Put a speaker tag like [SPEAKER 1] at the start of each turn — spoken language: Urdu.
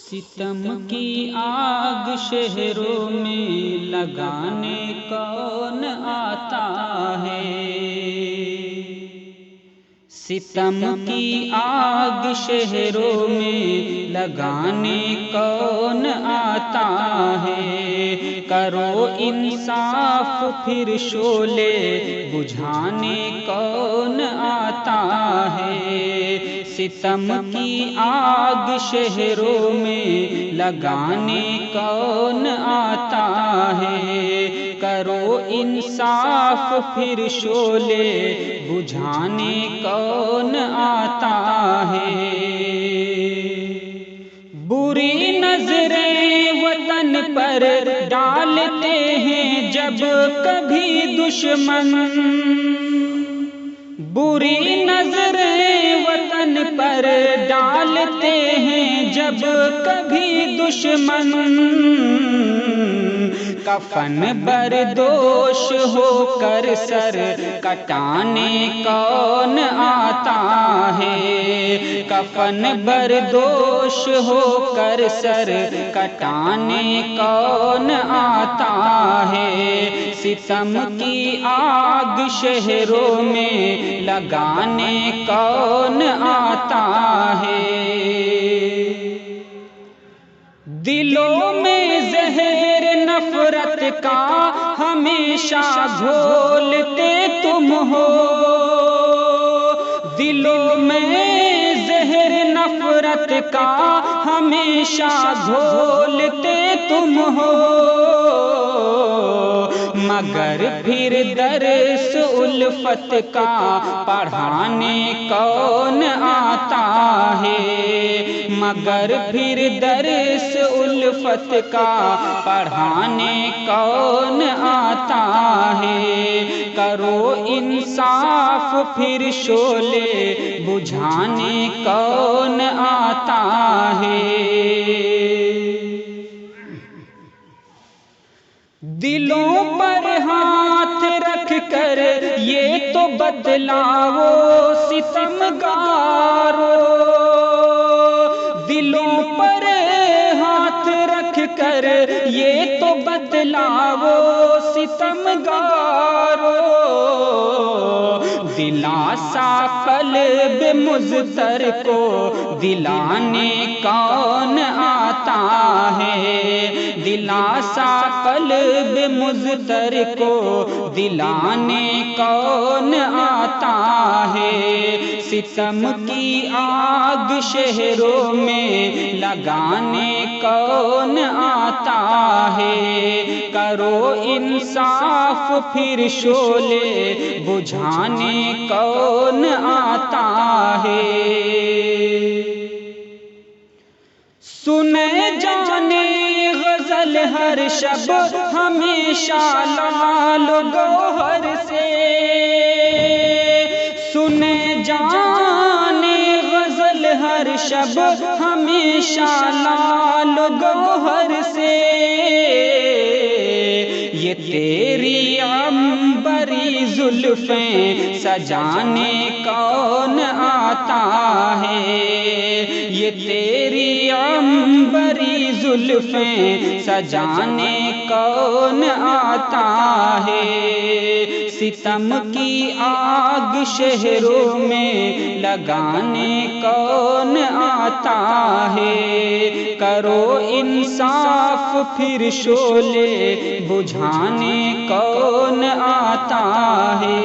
[SPEAKER 1] ستم کی آگ شہروں میں لگانے کون آتا ہے؟ ستم کی آگ شہروں میں لگانے کون آتا ہے؟ کرو انصاف پھر شعلے بجھانے کون آتا ہے؟ ستم کی آگ شہروں میں لگانے کون آتا ہے؟ کرو انصاف پھر شعلے بجھانے کون آتا ہے؟ بری نظریں وطن پر ڈالتے ہیں جب کبھی دشمن، بری نظریں وطن پر ڈالتے ہیں جب کبھی دشمن، کفن بردوش ہو کر سر کٹانے کون آتا ہے؟ کفن بردوش ہو کر سر کٹانے کون آتا ہے؟ ستم کی آگ شہروں میں لگانے کون آتا ہے؟ دلوں میں زہر نفرت کا ہمیشہ گھولتے تم ہو، دلوں میں زہر نفرت کا ہمیشہ گھولتے تم ہو، مگر پھر درس الفت کا پڑھانے کون آتا ہے؟ مگر پھر درس الفت کا پڑھانے کون آتا ہے؟ کرو انصاف پھر شعلے بجھانے کون آتا ہے؟ دلوں پر ہاتھ رکھ کر یہ تو بتلاؤ ستم گارو، دلوں پر ہاتھ رکھ کر یہ تو بتلاؤ ستم گارو، دلاسا قلب مضطر کو دلانے کون آتا ہے؟ دلاسا قلب مضطر کو دلانے کون آتا ہے؟ ستم کی آگ شہروں میں لگانے کون آتا ہے؟ کرو انصاف پھر شعلے بجھانے کون آتا ہے؟ سنے جانے غزل ہر شب ہمیشہ لال گوہر سے، سنے جانے غزل ہر شب ہمیشہ لال گوہر سے، یہ تیری عنبری زلفیں سجانے کون آتا ہے؟ یہ تیری عنبری زلفیں سجانے کون آتا ہے؟ ستم کی آگ شہروں میں لگانے کون آتا ہے؟ کرو انصاف پھر شعلے بجھانے کون آتا ہے؟